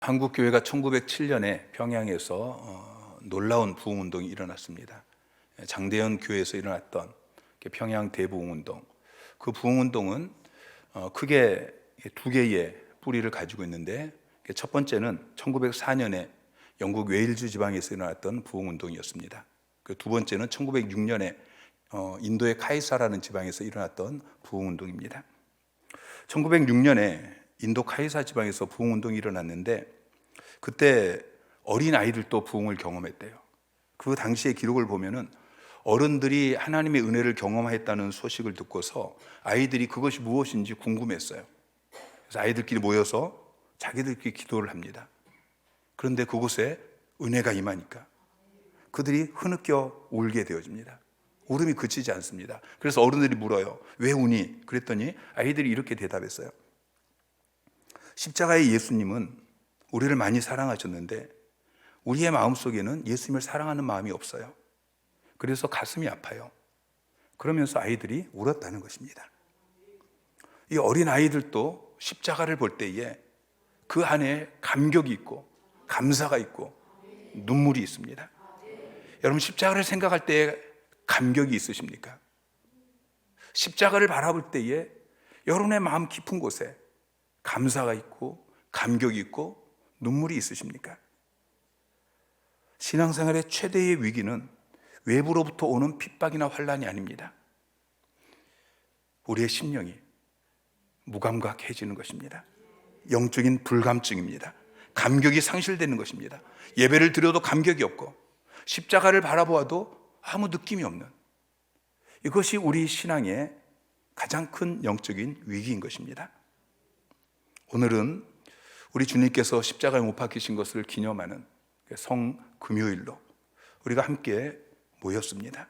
한국교회가 1907년에 평양에서 놀라운 부흥운동이 일어났습니다. 장대현 교회에서 일어났던 평양 대부흥운동, 그 부흥운동은 크게 두 개의 뿌리를 가지고 있는데, 첫 번째는 1904년에 영국 웨일즈 지방에서 일어났던 부흥운동이었습니다. 그 두 번째는 1906년에 인도의 카이사라는 지방에서 일어났던 부흥운동입니다. 1906년에 인도 카이사 지방에서 부흥운동이 일어났는데, 그때 어린 아이들도 부흥을 경험했대요. 그 당시의 기록을 보면은 어른들이 하나님의 은혜를 경험했다는 소식을 듣고서 아이들이 그것이 무엇인지 궁금했어요. 그래서 아이들끼리 모여서 자기들끼리 기도를 합니다. 그런데 그곳에 은혜가 임하니까 그들이 흐느껴 울게 되어집니다. 울음이 그치지 않습니다. 그래서 어른들이 물어요. 왜 우니? 그랬더니 아이들이 이렇게 대답했어요. 십자가의 예수님은 우리를 많이 사랑하셨는데 우리의 마음속에는 예수님을 사랑하는 마음이 없어요. 그래서 가슴이 아파요. 그러면서 아이들이 울었다는 것입니다. 이 어린 아이들도 십자가를 볼 때에 그 안에 감격이 있고 감사가 있고 눈물이 있습니다. 여러분, 십자가를 생각할 때에 감격이 있으십니까? 십자가를 바라볼 때에 여러분의 마음 깊은 곳에 감사가 있고 감격이 있고 눈물이 있으십니까? 신앙생활의 최대의 위기는 외부로부터 오는 핍박이나 환난이 아닙니다. 우리의 심령이 무감각해지는 것입니다. 영적인 불감증입니다. 감격이 상실되는 것입니다. 예배를 드려도 감격이 없고 십자가를 바라보아도 아무 느낌이 없는, 이것이 우리 신앙의 가장 큰 영적인 위기인 것입니다. 오늘은 우리 주님께서 십자가에 못 박히신 것을 기념하는 성금요일로 우리가 함께 모였습니다.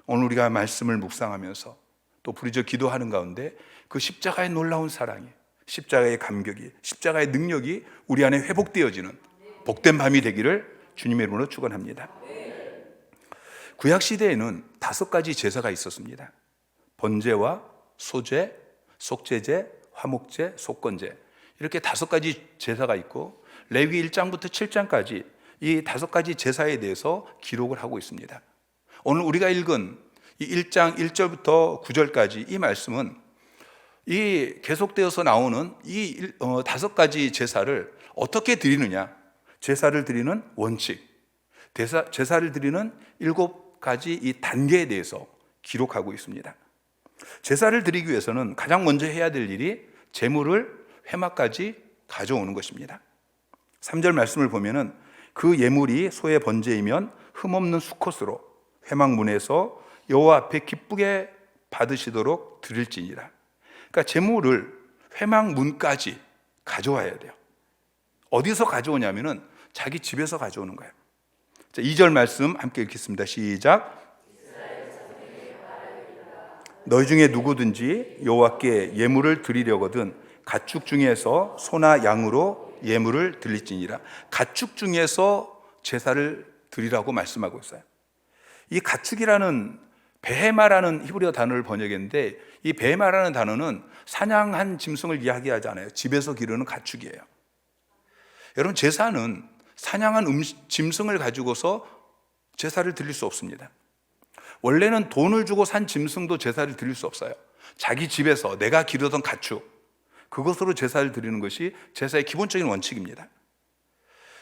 오늘 우리가 말씀을 묵상하면서 또 부르짖어 기도하는 가운데 그 십자가의 놀라운 사랑이, 십자가의 감격이, 십자가의 능력이 우리 안에 회복되어지는 복된 밤이 되기를 주님의 이름으로 축원합니다. 구약시대에는 5가지 제사가 있었습니다. 번제와 소제, 속제제, 화목제, 속건제, 이렇게 5가지 제사가 있고 레위 1장부터 7장까지 이 5가지 제사에 대해서 기록을 하고 있습니다. 오늘 우리가 읽은 이 1장 1절부터 9절까지 이 말씀은 이 계속되어서 나오는 이 5가지 제사를 어떻게 드리느냐, 제사를 드리는 원칙, 제사를 드리는 7가지 이 단계에 대해서 기록하고 있습니다. 제사를 드리기 위해서는 가장 먼저 해야 될 일이 제물을 회막까지 가져오는 것입니다. 3절 말씀을 보면은 그 예물이 소의 번제이면 흠없는 수컷으로 회막문에서 여호와 앞에 기쁘게 받으시도록 드릴지니라. 그러니까 제물을 회막문까지 가져와야 돼요. 어디서 가져오냐면은 자기 집에서 가져오는 거예요. 자, 2절 말씀 함께 읽겠습니다. 시작. 너희 중에 누구든지 여호와께 예물을 드리려거든 가축 중에서 소나 양으로 예물을 드릴지니라. 가축 중에서 제사를 드리라고 말씀하고 있어요. 이 가축이라는 베헤마라는 히브리어 단어를 번역했는데, 이 베헤마라는 단어는 사냥한 짐승을 이야기하지 않아요. 집에서 기르는 가축이에요. 여러분, 제사는 사냥한 짐승을 가지고서 제사를 드릴 수 없습니다. 원래는 돈을 주고 산 짐승도 제사를 드릴 수 없어요. 자기 집에서 내가 기르던 가축, 그것으로 제사를 드리는 것이 제사의 기본적인 원칙입니다.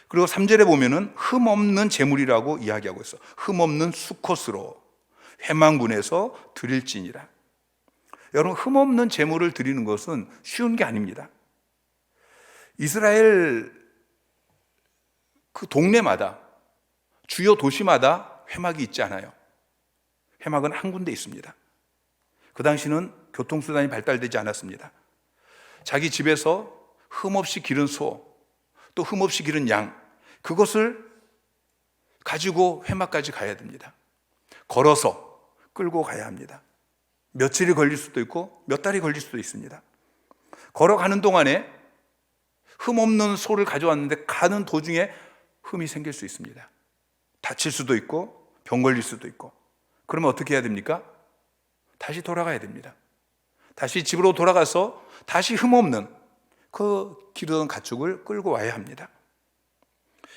그리고 3절에 보면은 흠없는 제물이라고 이야기하고 있어. 흠없는 수컷으로 회막문에서 드릴지니라. 여러분, 흠없는 제물을 드리는 것은 쉬운 게 아닙니다. 이스라엘 그 동네마다, 주요 도시마다 회막이 있지 않아요. 회막은 한 군데 있습니다. 그 당시는 교통수단이 발달되지 않았습니다. 자기 집에서 흠없이 기른 소, 또 흠없이 기른 양, 그것을 가지고 회막까지 가야 됩니다. 걸어서 끌고 가야 합니다. 며칠이 걸릴 수도 있고 몇 달이 걸릴 수도 있습니다. 걸어가는 동안에 흠없는 소를 가져왔는데 가는 도중에 흠이 생길 수 있습니다. 다칠 수도 있고 병 걸릴 수도 있고. 그러면 어떻게 해야 됩니까? 다시 돌아가야 됩니다. 다시 집으로 돌아가서 다시 흠없는 그 기르던 가축을 끌고 와야 합니다.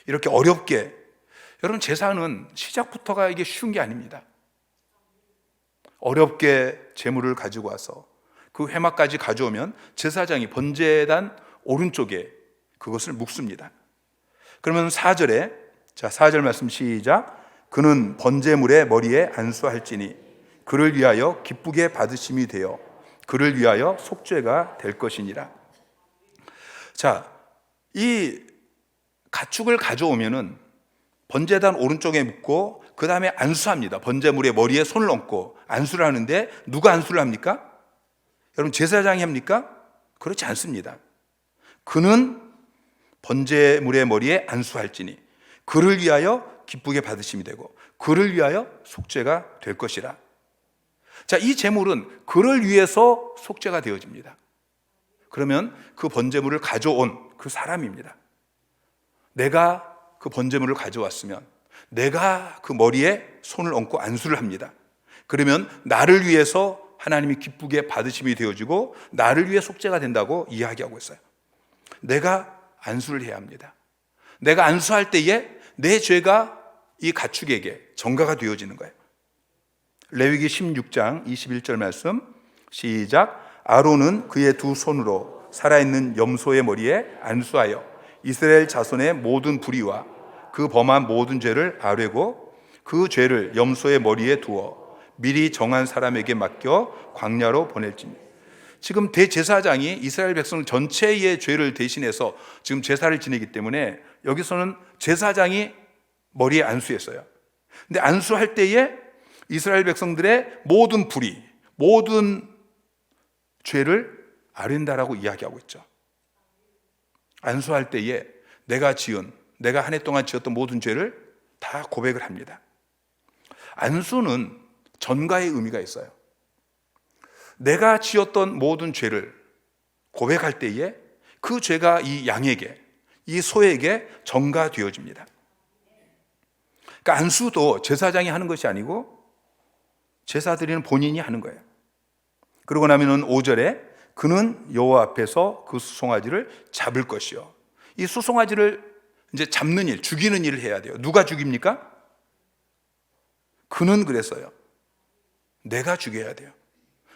이렇게 어렵게, 여러분 제사는 시작부터가 이게 쉬운 게 아닙니다. 어렵게 제물을 가지고 와서 그 회막까지 가져오면 제사장이 번제단 오른쪽에 그것을 묵습니다. 그러면 4절에, 자 4절 말씀 시작. 그는 번제물의 머리에 안수할지니 그를 위하여 기쁘게 받으심이 되어 그를 위하여 속죄가 될 것이니라. 자, 이 가축을 가져오면은 번제단 오른쪽에 묻고 그 다음에 안수합니다. 번제물의 머리에 손을 얹고 안수를 하는데 누가 안수를 합니까? 여러분 제사장이 합니까? 그렇지 않습니다. 그는 번제물의 머리에 안수할지니 그를 위하여 기쁘게 받으심이 되고 그를 위하여 속죄가 될 것이라. 자, 이 제물은 그를 위해서 속죄가 되어집니다. 그러면 그 번제물을 가져온 그 사람입니다. 내가 그 번제물을 가져왔으면 내가 그 머리에 손을 얹고 안수를 합니다. 그러면 나를 위해서 하나님이 기쁘게 받으심이 되어지고 나를 위해 속죄가 된다고 이야기하고 있어요. 내가 안수를 해야 합니다. 내가 안수할 때에 내 죄가 이 가축에게 전가가 되어지는 거예요. 레위기 16장 21절 말씀 시작. 아론은 그의 두 손으로 살아있는 염소의 머리에 안수하여 이스라엘 자손의 모든 불의와 그 범한 모든 죄를 아뢰고 그 죄를 염소의 머리에 두어 미리 정한 사람에게 맡겨 광야로 보낼지니. 지금 대제사장이 이스라엘 백성 전체의 죄를 대신해서 지금 제사를 지내기 때문에 여기서는 제사장이 머리에 안수했어요. 근데 안수할 때에 이스라엘 백성들의 모든 불의, 모든 죄를 아른다라고 이야기하고 있죠. 안수할 때에 내가 한 해 동안 지었던 모든 죄를 다 고백을 합니다. 안수는 전가의 의미가 있어요. 내가 지었던 모든 죄를 고백할 때에 그 죄가 이 양에게, 이 소에게 전가되어집니다. 그러니까 안수도 제사장이 하는 것이 아니고 제사 드리는 본인이 하는 거예요. 그러고 나면은 5절에 그는 여호와 앞에서 그 수송아지를 잡을 것이요. 이 수송아지를 이제 잡는 일, 죽이는 일을 해야 돼요. 누가 죽입니까? 그는 그랬어요. 내가 죽여야 돼요.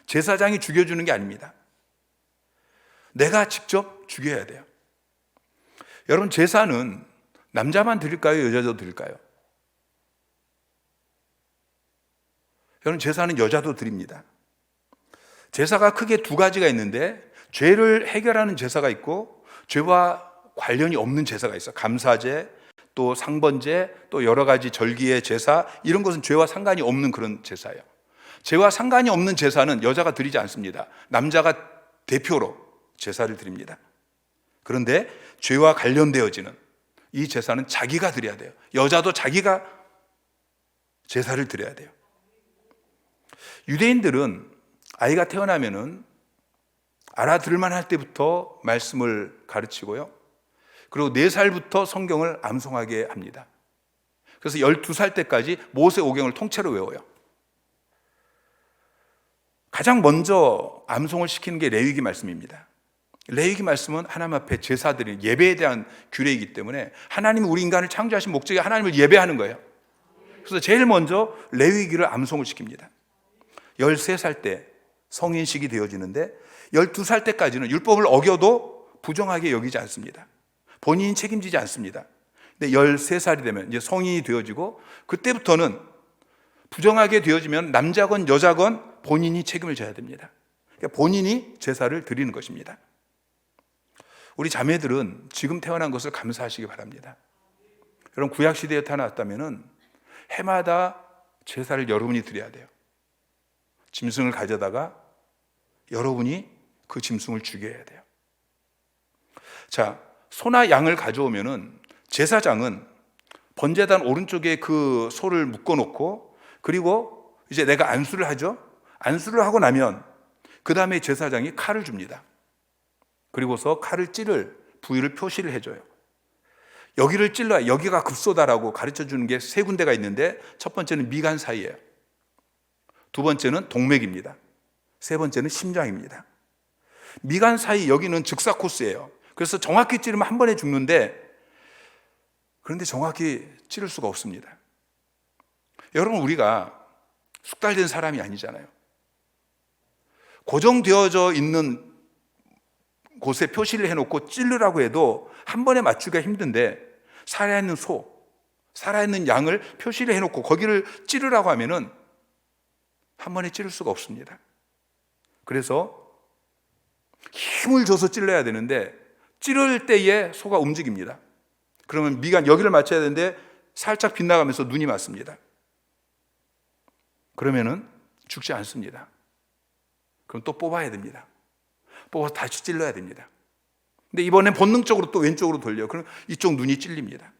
제사장이 죽여주는 게 아닙니다. 내가 직접 죽여야 돼요. 여러분 제사는 남자만 드릴까요? 여자도 드릴까요? 여러분 제사는 여자도 드립니다. 제사가 크게 두 가지가 있는데 죄를 해결하는 제사가 있고 죄와 관련이 없는 제사가 있어요. 감사제, 또 상번제, 또 여러 가지 절기의 제사, 이런 것은 죄와 상관이 없는 그런 제사예요. 죄와 상관이 없는 제사는 여자가 드리지 않습니다. 남자가 대표로 제사를 드립니다. 그런데 죄와 관련되어지는 이 제사는 자기가 드려야 돼요. 여자도 자기가 제사를 드려야 돼요. 유대인들은 아이가 태어나면은 알아들을만 할 때부터 말씀을 가르치고요. 그리고 4살부터 성경을 암송하게 합니다. 그래서 12살 때까지 모세 오경을 통째로 외워요. 가장 먼저 암송을 시키는 게 레위기 말씀입니다. 레위기 말씀은 하나님 앞에 제사드리는 예배에 대한 규례이기 때문에 하나님이 우리 인간을 창조하신 목적이 하나님을 예배하는 거예요. 그래서 제일 먼저 레위기를 암송을 시킵니다. 13살 때 성인식이 되어지는데 12살 때까지는 율법을 어겨도 부정하게 여기지 않습니다. 본인이 책임지지 않습니다. 근데 13살이 되면 이제 성인이 되어지고 그때부터는 부정하게 되어지면 남자건 여자건 본인이 책임을 져야 됩니다. 그러니까 본인이 제사를 드리는 것입니다. 우리 자매들은 지금 태어난 것을 감사하시기 바랍니다. 여러분 구약시대에 태어났다면 해마다 제사를 여러분이 드려야 돼요. 짐승을 가져다가 여러분이 그 짐승을 죽여야 돼요. 자, 소나 양을 가져오면은 제사장은 번제단 오른쪽에 그 소를 묶어놓고 그리고 이제 내가 안수를 하죠. 안수를 하고 나면 그 다음에 제사장이 칼을 줍니다. 그리고서 칼을 찌를 부위를 표시를 해줘요. 여기를 찔러야 여기가 급소다라고 가르쳐주는 게 3군데가 있는데 첫 번째는 미간 사이예요. 두 번째는 동맥입니다. 세 번째는 심장입니다. 미간 사이 여기는 즉사 코스예요. 그래서 정확히 찌르면 한 번에 죽는데, 그런데 정확히 찌를 수가 없습니다. 여러분, 우리가 숙달된 사람이 아니잖아요. 고정되어져 있는 곳에 표시를 해놓고 찌르라고 해도 한 번에 맞추기가 힘든데, 살아있는 소, 살아있는 양을 표시를 해놓고 거기를 찌르라고 하면은 한 번에 찌를 수가 없습니다. 그래서 힘을 줘서 찔러야 되는데, 찌를 때에 소가 움직입니다. 그러면 미간 여기를 맞춰야 되는데 살짝 빗나가면서 눈이 맞습니다. 그러면은 죽지 않습니다. 그럼 또 뽑아야 됩니다. 뽑아서 다시 찔러야 됩니다. 근데 이번엔 본능적으로 또 왼쪽으로 돌려요. 그럼 이쪽 눈이 찔립니다.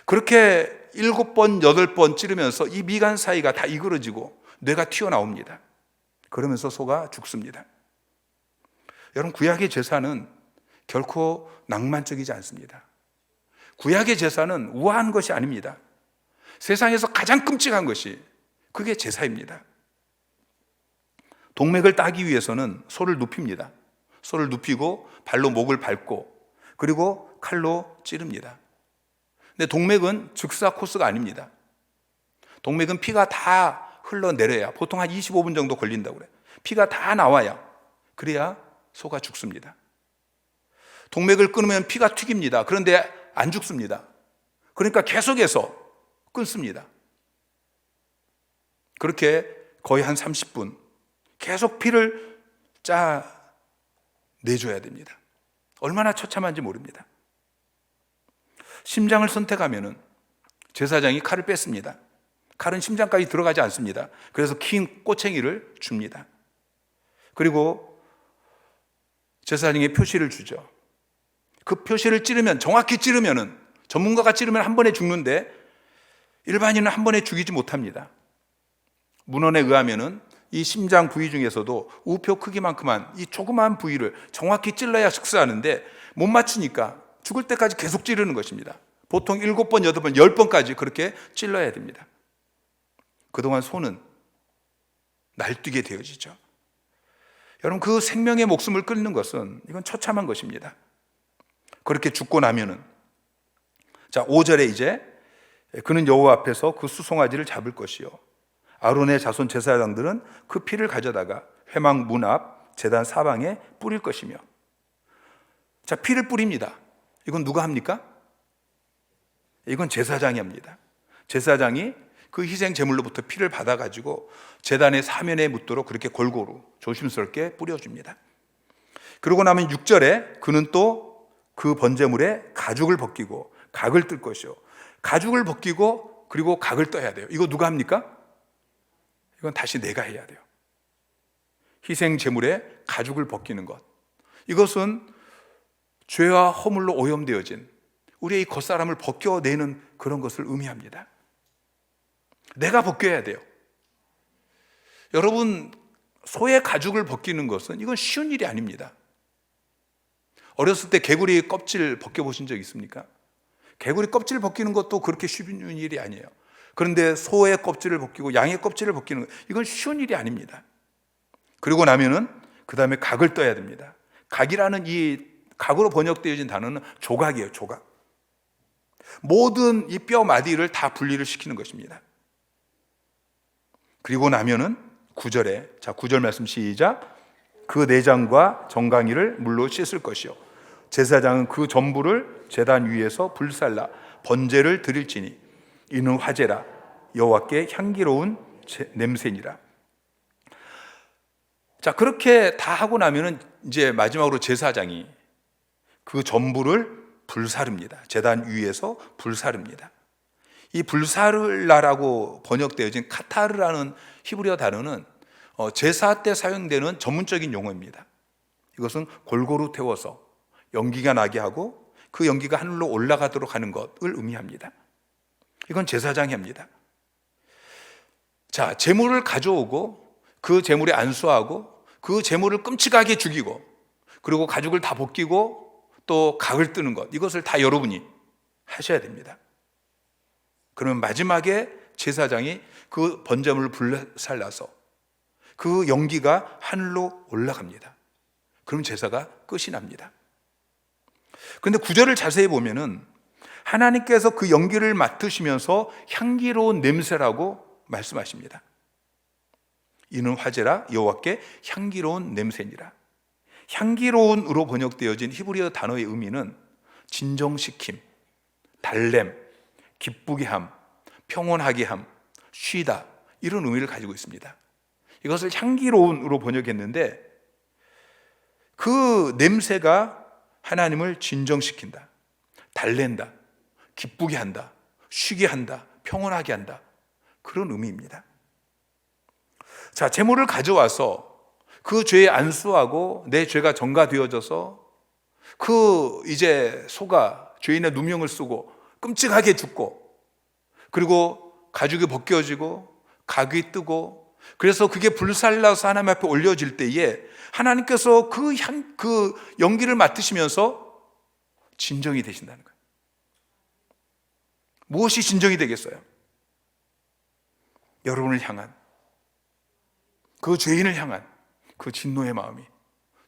그렇게 7번, 8번 찌르면서 이 미간 사이가 다 이그러지고 뇌가 튀어나옵니다. 그러면서 소가 죽습니다. 여러분, 구약의 제사는 결코 낭만적이지 않습니다. 구약의 제사는 우아한 것이 아닙니다. 세상에서 가장 끔찍한 것이 그게 제사입니다. 동맥을 따기 위해서는 소를 눕힙니다. 소를 눕히고 발로 목을 밟고 그리고 칼로 찌릅니다. 근데 동맥은 즉사 코스가 아닙니다. 동맥은 피가 다 흘러내려야, 보통 한 25분 정도 걸린다고 그래요. 피가 다 나와야, 그래야 소가 죽습니다. 동맥을 끊으면 피가 튀깁니다. 그런데 안 죽습니다. 그러니까 계속해서 끊습니다. 그렇게 거의 한 30분 계속 피를 짜 내줘야 됩니다. 얼마나 처참한지 모릅니다. 심장을 선택하면은 제사장이 칼을 뺐습니다. 칼은 심장까지 들어가지 않습니다. 그래서 긴 꼬챙이를 줍니다. 그리고 제사장에게 표시를 주죠. 그 표시를 찌르면, 정확히 찌르면은, 전문가가 찌르면 한 번에 죽는데 일반인은 한 번에 죽이지 못합니다. 문헌에 의하면은 이 심장 부위 중에서도 우표 크기만큼만 이 조그마한 부위를 정확히 찔러야 식사하는데 못 맞추니까 죽을 때까지 계속 찌르는 것입니다. 보통 7번, 8번, 10번까지 그렇게 찔러야 됩니다. 그동안 소는 날뛰게 되어지죠. 여러분, 그 생명의 목숨을 끊는 것은 이건 처참한 것입니다. 그렇게 죽고 나면은, 자, 5절에 이제 그는 여호와 앞에서 그 수송아지를 잡을 것이요, 아론의 자손 제사장들은 그 피를 가져다가 회막 문 앞 제단 사방에 뿌릴 것이며. 자, 피를 뿌립니다. 이건 누가 합니까? 이건 제사장이 합니다. 제사장이 그 희생 제물로부터 피를 받아가지고 제단의 사면에 묻도록 그렇게 골고루 조심스럽게 뿌려줍니다. 그러고 나면 6절에 그는 또 그 번제물에 가죽을 벗기고 각을 뜰 것이요. 가죽을 벗기고 그리고 각을 떠야 돼요. 이거 누가 합니까? 이건 다시 내가 해야 돼요. 희생 제물에 가죽을 벗기는 것, 이것은 죄와 허물로 오염되어진 우리의 이 겉사람을 벗겨내는 그런 것을 의미합니다. 내가 벗겨야 돼요. 여러분, 소의 가죽을 벗기는 것은 이건 쉬운 일이 아닙니다. 어렸을 때 개구리 껍질 벗겨보신 적 있습니까? 개구리 껍질 벗기는 것도 그렇게 쉬운 일이 아니에요. 그런데 소의 껍질을 벗기고 양의 껍질을 벗기는 것, 이건 쉬운 일이 아닙니다. 그리고 나면은 그 다음에 각을 떠야 됩니다. 각이라는 이 각으로 번역되어진 단어는 조각이에요. 조각. 모든 이 뼈 마디를 다 분리를 시키는 것입니다. 그리고 나면은 9절에, 자, 9절 말씀 시작. 그 내장과 정강이를 물로 씻을 것이요, 제사장은 그 전부를 제단 위에서 불살라 번제를 드릴지니 이는 화제라, 여호와께 향기로운 냄새니라. 자, 그렇게 다 하고 나면은 이제 마지막으로 제사장이 그 전부를 불사릅니다. 제단 위에서 불사릅니다. 이 불사르라라고 번역되어진 카타르라는 히브리어 단어는 제사 때 사용되는 전문적인 용어입니다. 이것은 골고루 태워서 연기가 나게 하고 그 연기가 하늘로 올라가도록 하는 것을 의미합니다. 이건 제사장이 합니다. 자, 제물을 가져오고 그 제물에 안수하고 그 제물을 끔찍하게 죽이고 그리고 가죽을 다 벗기고 또 각을 뜨는 것, 이것을 다 여러분이 하셔야 됩니다. 그러면 마지막에 제사장이 그 번제물을 불살라서 그 연기가 하늘로 올라갑니다. 그럼 제사가 끝이 납니다. 그런데 구절을 자세히 보면은 하나님께서 그 연기를 맡으시면서 향기로운 냄새라고 말씀하십니다. 이는 화제라 여호와께 향기로운 냄새니라. 향기로운으로 번역되어진 히브리어 단어의 의미는 진정시킴, 달램, 기쁘게 함, 평온하게 함, 쉬다, 이런 의미를 가지고 있습니다. 이것을 향기로운으로 번역했는데 그 냄새가 하나님을 진정시킨다, 달랜다, 기쁘게 한다, 쉬게 한다, 평온하게 한다, 그런 의미입니다. 자, 제물을 가져와서 그 죄에 안수하고 내 죄가 전가되어져서 그 이제 소가 죄인의 누명을 쓰고 끔찍하게 죽고, 그리고 가죽이 벗겨지고 각이 뜨고, 그래서 그게 불살라서 하나님 앞에 올려질 때에 하나님께서 그 연기를 맡으시면서 진정이 되신다는 거예요. 무엇이 진정이 되겠어요? 여러분을 향한, 그 죄인을 향한 그 진노의 마음이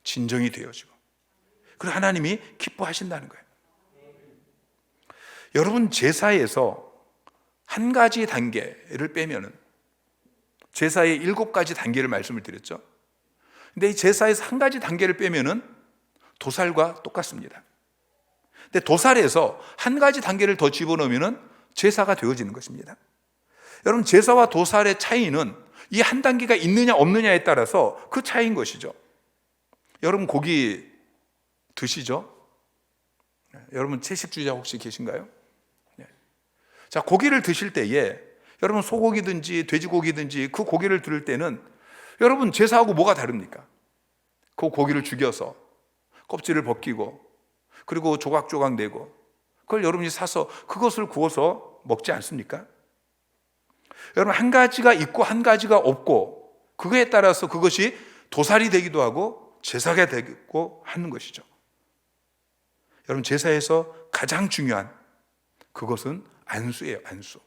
진정이 되어지고, 그리고 하나님이 기뻐하신다는 거예요. 여러분, 제사에서 한 가지 단계를 빼면은, 제사의 7가지 단계를 말씀을 드렸죠. 근데 이 제사에서 한 가지 단계를 빼면은 도살과 똑같습니다. 근데 도살에서 한 가지 단계를 더 집어넣으면은 제사가 되어지는 것입니다. 여러분, 제사와 도살의 차이는 이 한 단계가 있느냐 없느냐에 따라서 그 차이인 것이죠. 여러분, 고기 드시죠? 여러분, 채식주의자 혹시 계신가요? 자, 고기를 드실 때에 여러분, 소고기든지 돼지고기든지 그 고기를 들을 때는 여러분, 제사하고 뭐가 다릅니까? 그 고기를 죽여서 껍질을 벗기고 그리고 조각조각 내고 그걸 여러분이 사서 그것을 구워서 먹지 않습니까? 여러분, 한 가지가 있고 한 가지가 없고 그거에 따라서 그것이 도살이 되기도 하고 제사가 되고 하는 것이죠. 여러분, 제사에서 가장 중요한 그것은 안수예요. 안수.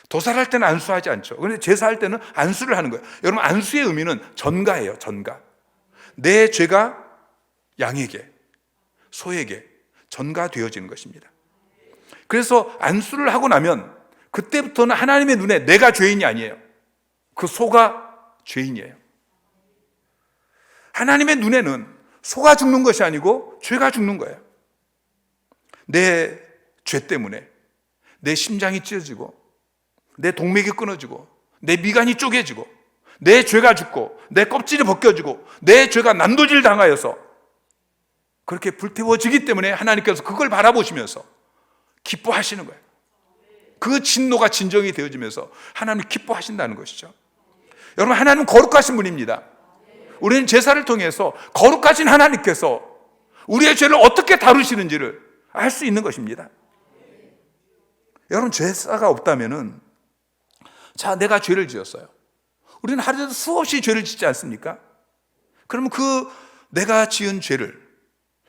도살할 때는 안수하지 않죠. 그런데 제사할 때는 안수를 하는 거예요. 여러분, 안수의 의미는 전가예요. 전가. 내 죄가 양에게, 소에게 전가되어지는 것입니다. 그래서 안수를 하고 나면 그때부터는 하나님의 눈에 내가 죄인이 아니에요. 그 소가 죄인이에요. 하나님의 눈에는 소가 죽는 것이 아니고 죄가 죽는 거예요. 내 죄 때문에 내 심장이 찢어지고 내 동맥이 끊어지고 내 미간이 쪼개지고 내 죄가 죽고 내 껍질이 벗겨지고 내 죄가 난도질 당하여서 그렇게 불태워지기 때문에 하나님께서 그걸 바라보시면서 기뻐하시는 거예요. 그 진노가 진정이 되어지면서 하나님이 기뻐하신다는 것이죠. 여러분, 하나님은 거룩하신 분입니다. 우리는 제사를 통해서 거룩하신 하나님께서 우리의 죄를 어떻게 다루시는지를 알 수 있는 것입니다. 여러분, 제사가 없다면은, 자, 내가 죄를 지었어요. 우리는 하루에도 수없이 죄를 짓지 않습니까? 그러면 그 내가 지은 죄를,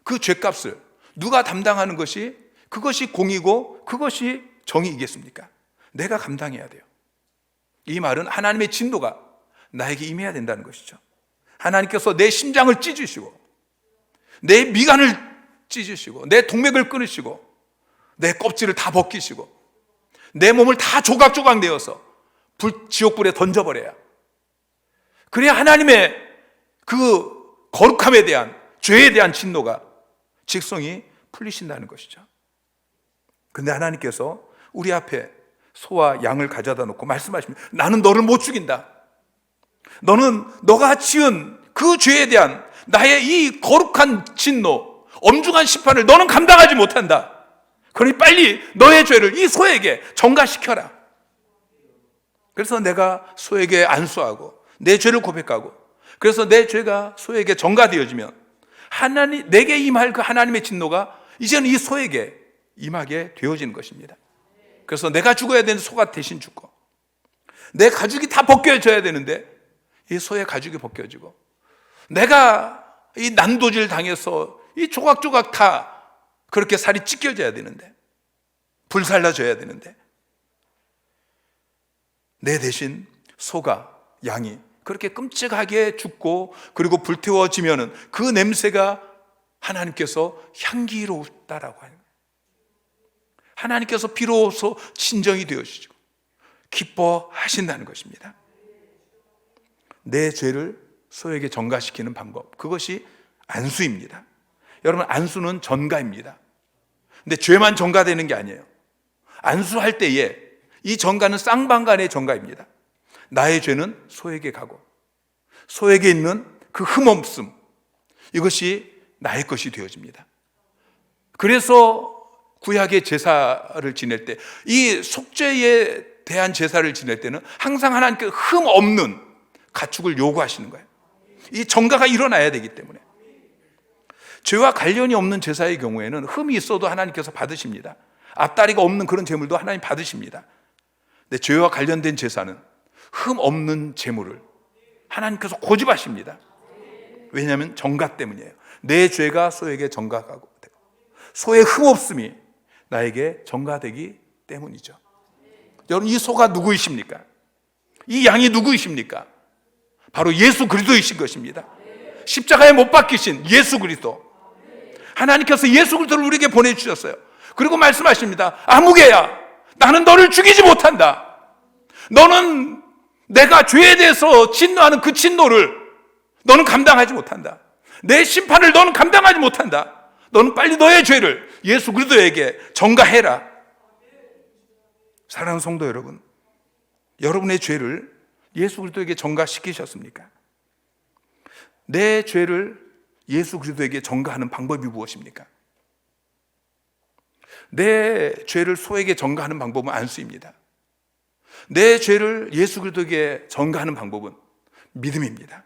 그 죄값을 누가 담당하는 것이, 그것이 공이고 그것이 정의이겠습니까? 내가 감당해야 돼요. 이 말은 하나님의 진노가 나에게 임해야 된다는 것이죠. 하나님께서 내 심장을 찢으시고 내 미간을 찢으시고 내 동맥을 끊으시고 내 껍질을 다 벗기시고 내 몸을 다 조각조각 내어서 지옥불에 던져버려야, 그래야 하나님의 그 거룩함에 대한, 죄에 대한 진노가, 직성이 풀리신다는 것이죠. 근데 하나님께서 우리 앞에 소와 양을 가져다 놓고 말씀하십니다. 나는 너를 못 죽인다. 너는 너가 지은 그 죄에 대한 나의 이 거룩한 진노, 엄중한 심판을 너는 감당하지 못한다. 그러니 빨리 너의 죄를 이 소에게 전가시켜라. 그래서 내가 소에게 안수하고 내 죄를 고백하고, 그래서 내 죄가 소에게 전가되어지면 하나님, 내게 임할 그 하나님의 진노가 이제는 이 소에게 임하게 되어지는 것입니다. 그래서 내가 죽어야 되는 소가 대신 죽고, 내 가죽이 다 벗겨져야 되는데 이 소의 가죽이 벗겨지고, 내가 이 난도질 당해서 이 조각조각 다 그렇게 살이 찢겨져야 되는데, 불살라져야 되는데, 내 대신 소가, 양이 그렇게 끔찍하게 죽고 그리고 불태워지면은 그 냄새가 하나님께서 향기롭다라고 하는 거예요. 하나님께서 비로소 진정이 되어지고 기뻐하신다는 것입니다. 내 죄를 소에게 전가시키는 방법, 그것이 안수입니다. 여러분, 안수는 전가입니다. 근데 죄만 전가되는 게 아니에요. 안수할 때에 이 전가는 쌍방간의 전가입니다. 나의 죄는 소에게 가고 소에게 있는 그 흠없음, 이것이 나의 것이 되어집니다. 그래서 구약의 제사를 지낼 때, 이 속죄에 대한 제사를 지낼 때는 항상 하나님께 흠없는 가축을 요구하시는 거예요. 이 전가가 일어나야 되기 때문에. 죄와 관련이 없는 제사의 경우에는 흠이 있어도 하나님께서 받으십니다. 앞다리가 없는 그런 제물도 하나님 받으십니다. 근데 죄와 관련된 제사는 흠 없는 제물을 하나님께서 고집하십니다. 왜냐하면 전가 때문이에요. 내 죄가 소에게 전가가고 소의 흠 없음이 나에게 전가되기 때문이죠. 여러분, 이 소가 누구이십니까? 이 양이 누구이십니까? 바로 예수 그리스도이신 것입니다. 십자가에 못 박히신 예수 그리스도. 하나님께서 예수 그리스도를 우리에게 보내주셨어요. 그리고 말씀하십니다. 아무개야, 나는 너를 죽이지 못한다. 너는 내가 죄에 대해서 진노하는 그 진노를 너는 감당하지 못한다. 내 심판을 너는 감당하지 못한다. 너는 빨리 너의 죄를 예수 그리스도에게 전가해라. 사랑하는 성도 여러분, 여러분의 죄를 예수 그리스도에게 전가시키셨습니까? 내 죄를 예수 그리스도에게 전가하는 방법이 무엇입니까? 내 죄를 소에게 전가하는 방법은 안수입니다. 내 죄를 예수 그리스도에게 전가하는 방법은 믿음입니다.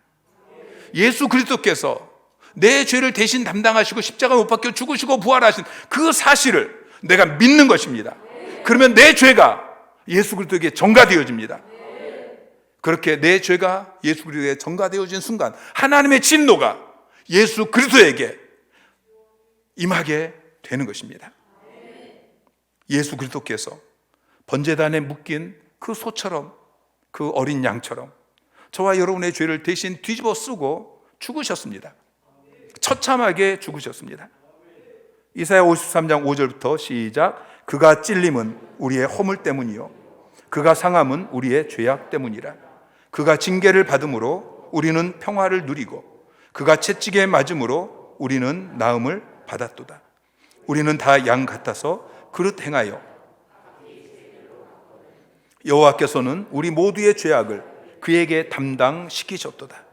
예수 그리스도께서 내 죄를 대신 담당하시고 십자가에 못 박혀 죽으시고 부활하신 그 사실을 내가 믿는 것입니다. 그러면 내 죄가 예수 그리스도에게 전가되어집니다. 그렇게 내 죄가 예수 그리스도에게 전가되어진 순간 하나님의 진노가 예수 그리스도에게 임하게 되는 것입니다. 예수 그리스도께서 번제단에 묶인 그 소처럼, 그 어린 양처럼 저와 여러분의 죄를 대신 뒤집어 쓰고 죽으셨습니다. 처참하게 죽으셨습니다. 이사야 53장 5절부터 시작. 그가 찔림은 우리의 허물 때문이요 그가 상함은 우리의 죄악 때문이라. 그가 징계를 받음으로 우리는 평화를 누리고 그가 채찍에 맞음으로 우리는 나음을 받았도다. 우리는 다 양 같아서 그릇 행하여 여호와께서는 우리 모두의 죄악을 그에게 담당시키셨도다.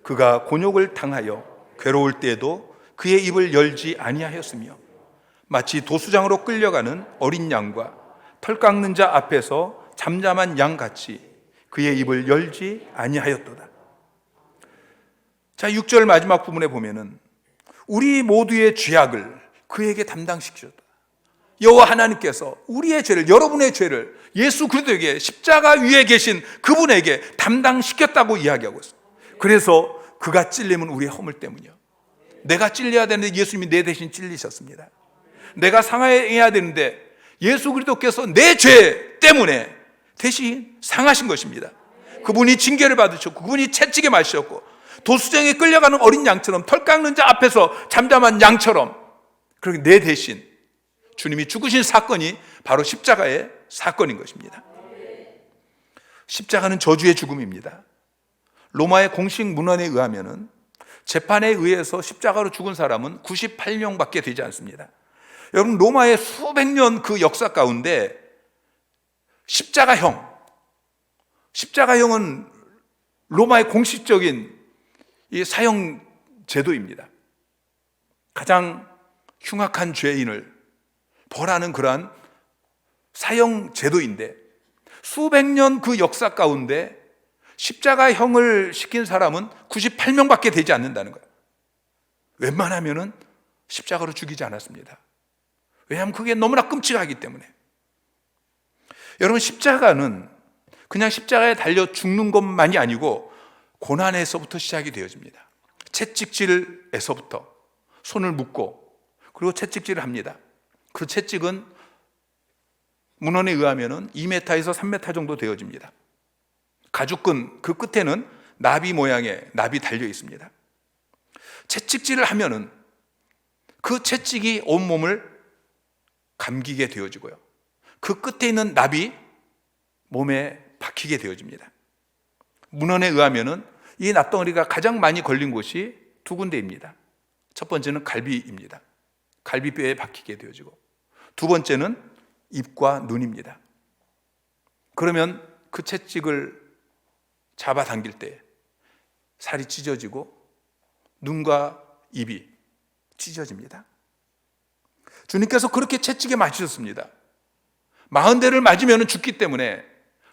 그가 곤욕을 당하여 괴로울 때에도 그의 입을 열지 아니하였으며 마치 도수장으로 끌려가는 어린 양과 털 깎는 자 앞에서 잠잠한 양같이 그의 입을 열지 아니하였도다. 자, 6절 마지막 부분에 보면은 우리 모두의 죄악을 그에게 담당시키셨다. 여호와 하나님께서 우리의 죄를, 여러분의 죄를 예수 그리스도에게 십자가 위에 계신 그분에게 담당시켰다고 이야기하고 있어요. 그래서 그가 찔림은 우리의 허물 때문이요. 내가 찔려야 되는데 예수님이 내 대신 찔리셨습니다. 내가 상해야 되는데 예수 그리스도께서 내 죄 때문에 대신 상하신 것입니다. 그분이 징계를 받으셨고 그분이 채찍에 맞으셨고 도수장에 끌려가는 어린 양처럼 털 깎는 자 앞에서 잠잠한 양처럼 그렇게 내 대신 주님이 죽으신 사건이 바로 십자가의 사건인 것입니다. 십자가는 저주의 죽음입니다. 로마의 공식 문헌에 의하면 재판에 의해서 십자가로 죽은 사람은 98명밖에 되지 않습니다. 여러분, 로마의 수백 년 그 역사 가운데 십자가형은 로마의 공식적인 이 사형 제도입니다. 가장 흉악한 죄인을 벌하는 그러한 사형 제도인데 수백 년 그 역사 가운데 십자가형을 시킨 사람은 98명밖에 되지 않는다는 거예요. 웬만하면은 십자가로 죽이지 않았습니다. 왜냐하면 그게 너무나 끔찍하기 때문에. 여러분, 십자가는 그냥 십자가에 달려 죽는 것만이 아니고 고난에서부터 시작이 되어집니다. 채찍질에서부터 손을 묶고 그리고 채찍질을 합니다. 그 채찍은 문헌에 의하면 2m에서 3m 정도 되어집니다. 가죽끈 그 끝에는 나비 모양의 납이 달려 있습니다. 채찍질을 하면은 그 채찍이 온몸을 감기게 되어지고요, 그 끝에 있는 납이 몸에 박히게 되어집니다. 문헌에 의하면은 이 납덩어리가 가장 많이 걸린 곳이 두 군데입니다. 첫 번째는 갈비입니다. 갈비뼈에 박히게 되어지고, 두 번째는 입과 눈입니다. 그러면 그 채찍을 잡아당길 때 살이 찢어지고 눈과 입이 찢어집니다. 주님께서 그렇게 채찍에 맞으셨습니다. 40대를 맞으면 죽기 때문에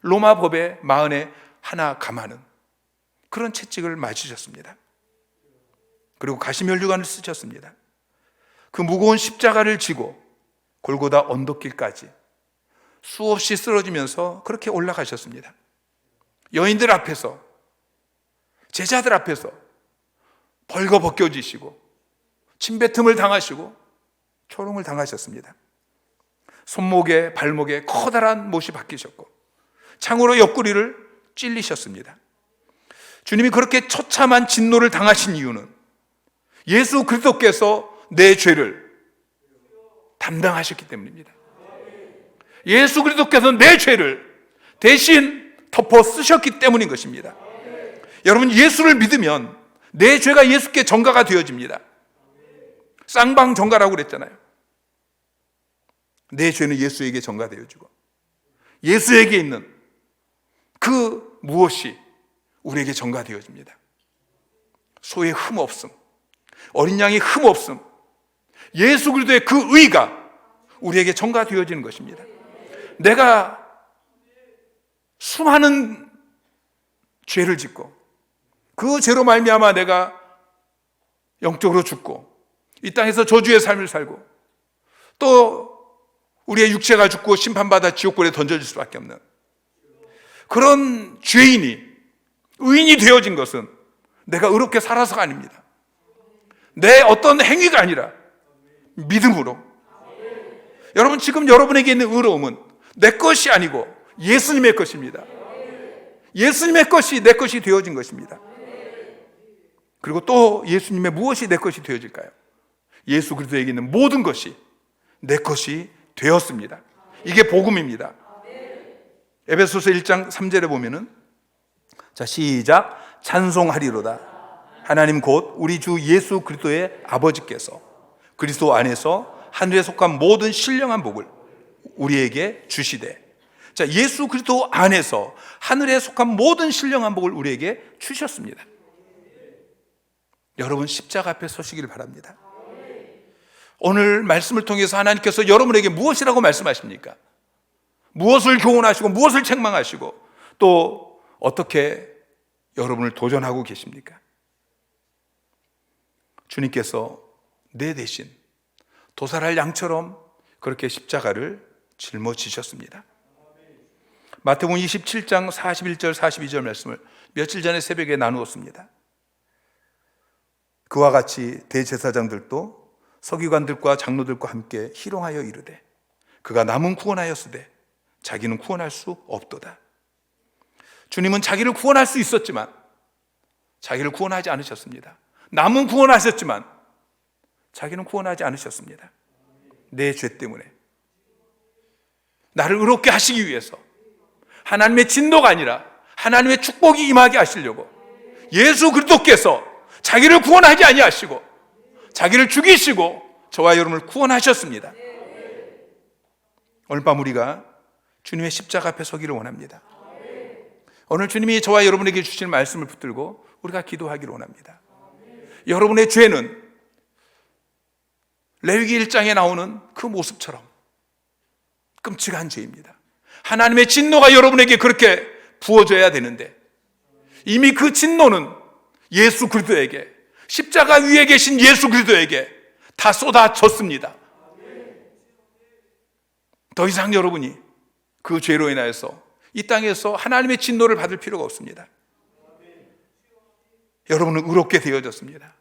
로마 법에 40에 하나 감하는 그런 채찍을 맞으셨습니다. 그리고 가시면류관을 쓰셨습니다. 그 무거운 십자가를 지고 골고다 언덕길까지 수없이 쓰러지면서 그렇게 올라가셨습니다. 여인들 앞에서, 제자들 앞에서 벌거벗겨지시고 침뱉음을 당하시고 초롱을 당하셨습니다. 손목에 발목에 커다란 못이 박히셨고 창으로 옆구리를 찔리셨습니다. 주님이 그렇게 처참한 진노를 당하신 이유는 예수 그리스도께서 내 죄를 담당하셨기 때문입니다. 예수 그리스도께서 내 죄를 대신 덮어 쓰셨기 때문인 것입니다. 여러분, 예수를 믿으면 내 죄가 예수께 전가가 되어집니다. 쌍방 전가라고 그랬잖아요. 내 죄는 예수에게 전가되어지고 예수에게 있는 그 무엇이 우리에게 전가되어집니다. 소의 흠 없음, 어린 양의 흠 없음, 예수 그리스도의 그 의가 우리에게 전가되어지는 것입니다. 내가 수많은 죄를 짓고 그 죄로 말미암아 내가 영적으로 죽고 이 땅에서 저주의 삶을 살고 또 우리의 육체가 죽고 심판받아 지옥불에 던져질 수밖에 없는 그런 죄인이 의인이 되어진 것은 내가 의롭게 살아서가 아닙니다. 내 어떤 행위가 아니라 믿음으로. 여러분, 지금 여러분에게 있는 의로움은 내 것이 아니고 예수님의 것입니다. 예수님의 것이 내 것이 되어진 것입니다. 그리고 또 예수님의 무엇이 내 것이 되어질까요? 예수 그리스도에게 있는 모든 것이 내 것이 되었습니다. 이게 복음입니다. 에베소서 1장 3절에 보면은, 자, 시작. 찬송하리로다. 하나님 곧 우리 주 예수 그리스도의 아버지께서 그리스도 안에서 하늘에 속한 모든 신령한 복을 우리에게 주시되. 자, 예수 그리스도 안에서 하늘에 속한 모든 신령한 복을 우리에게 주셨습니다. 여러분, 십자가 앞에 서시기를 바랍니다. 오늘 말씀을 통해서 하나님께서 여러분에게 무엇이라고 말씀하십니까? 무엇을 교훈하시고 무엇을 책망하시고 또 어떻게 여러분을 도전하고 계십니까? 주님께서 내 대신 도살할 양처럼 그렇게 십자가를 짊어지셨습니다. 마태복음 27장 41절 42절 말씀을 며칠 전에 새벽에 나누었습니다. 그와 같이 대제사장들도 서기관들과 장로들과 함께 희롱하여 이르되 그가 남은 구원하였으되 자기는 구원할 수 없도다. 주님은 자기를 구원할 수 있었지만 자기를 구원하지 않으셨습니다. 남은 구원하셨지만 자기는 구원하지 않으셨습니다. 내 죄 때문에 나를 의롭게 하시기 위해서 하나님의 진노가 아니라 하나님의 축복이 임하게 하시려고 예수 그리스도께서 자기를 구원하지 아니하시고 자기를 죽이시고 저와 여러분을 구원하셨습니다. 오늘 밤 우리가 주님의 십자가 앞에 서기를 원합니다. 오늘 주님이 저와 여러분에게 주시는 말씀을 붙들고 우리가 기도하기를 원합니다. 여러분의 죄는 레위기 1장에 나오는 그 모습처럼 끔찍한 죄입니다. 하나님의 진노가 여러분에게 그렇게 부어져야 되는데 이미 그 진노는 예수 그리스도에게, 십자가 위에 계신 예수 그리스도에게 다 쏟아졌습니다. 더 이상 여러분이 그 죄로 인하여서 이 땅에서 하나님의 진노를 받을 필요가 없습니다. 여러분은 의롭게 되어졌습니다.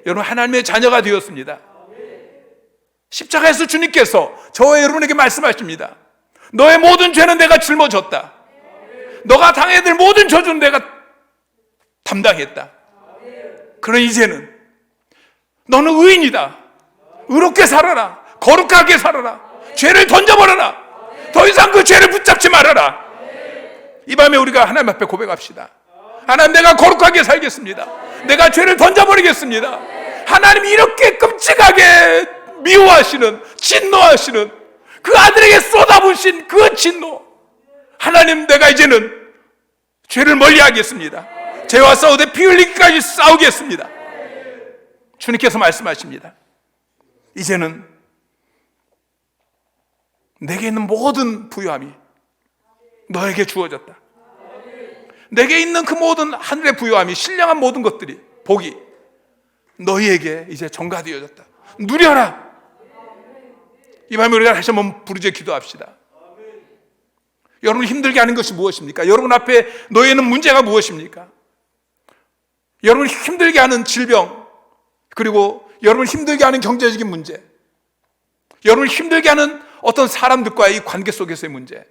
여러분 하나님의 자녀가 되었습니다. 십자가에서 주님께서 저와 여러분에게 말씀하십니다. 너의 모든 죄는 내가 짊어졌다. 너가 당해야 될 모든 저주는 내가 담당했다. 그러나 이제는 너는 의인이다. 의롭게 살아라. 거룩하게 살아라. 죄를 던져버려라. 더 이상 그 죄를 붙잡지 말아라. 이 밤에 우리가 하나님 앞에 고백합시다. 하나님, 내가 거룩하게 살겠습니다. 내가 죄를 던져버리겠습니다. 하나님이 이렇게 끔찍하게 미워하시는, 진노하시는 그 아들에게 쏟아부으신 그 진노, 하나님, 내가 이제는 죄를 멀리하겠습니다. 죄와 싸우되 피 흘리기까지 싸우겠습니다. 주님께서 말씀하십니다. 이제는 내게 있는 모든 부유함이 너에게 주어졌다. 내게 있는 그 모든 하늘의 부유함이, 신령한 모든 것들이, 복이 너희에게 이제 전가되어졌다. 누려라. 이 밤에 우리가 다시 한번 부르짖어 기도합시다. 여러분을 힘들게 하는 것이 무엇입니까? 여러분 앞에 놓여 있는 문제가 무엇입니까? 여러분을 힘들게 하는 질병, 그리고 여러분을 힘들게 하는 경제적인 문제, 여러분을 힘들게 하는 어떤 사람들과의 관계 속에서의 문제,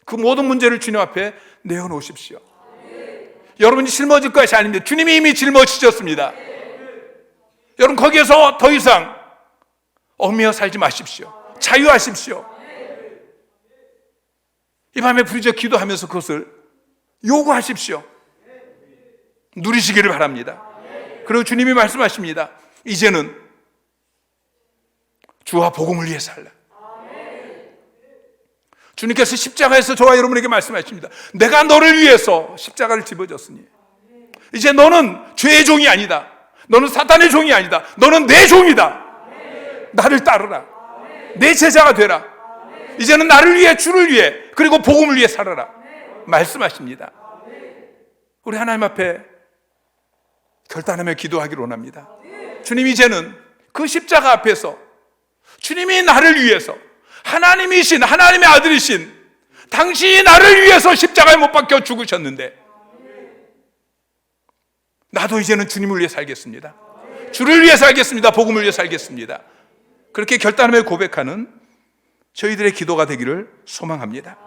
그 모든 문제를 주님 앞에 내어놓으십시오. 여러분이 짊어질 것이 아닙니다. 주님이 이미 짊어지셨습니다. 여러분, 거기에서 더 이상 얽매여 살지 마십시오. 자유하십시오. 이 밤에 부르짖어 기도하면서 그것을 요구하십시오. 누리시기를 바랍니다. 그리고 주님이 말씀하십니다. 이제는 주와 복음을 위해 살라. 주님께서 십자가에서 저와 여러분에게 말씀하십니다. 내가 너를 위해서 십자가를 집어줬으니 이제 너는 죄의 종이 아니다. 너는 사탄의 종이 아니다. 너는 내 종이다. 나를 따르라. 내 제자가 되라. 이제는 나를 위해, 주를 위해, 그리고 복음을 위해 살아라. 말씀하십니다. 우리 하나님 앞에 결단하며 기도하기를 원합니다. 주님, 이제는 그 십자가 앞에서 주님이 나를 위해서, 하나님이신, 하나님의 아들이신 당신이 나를 위해서 십자가에 못 박혀 죽으셨는데 나도 이제는 주님을 위해 살겠습니다. 주를 위해 살겠습니다. 복음을 위해 살겠습니다. 그렇게 결단하며 고백하는 저희들의 기도가 되기를 소망합니다.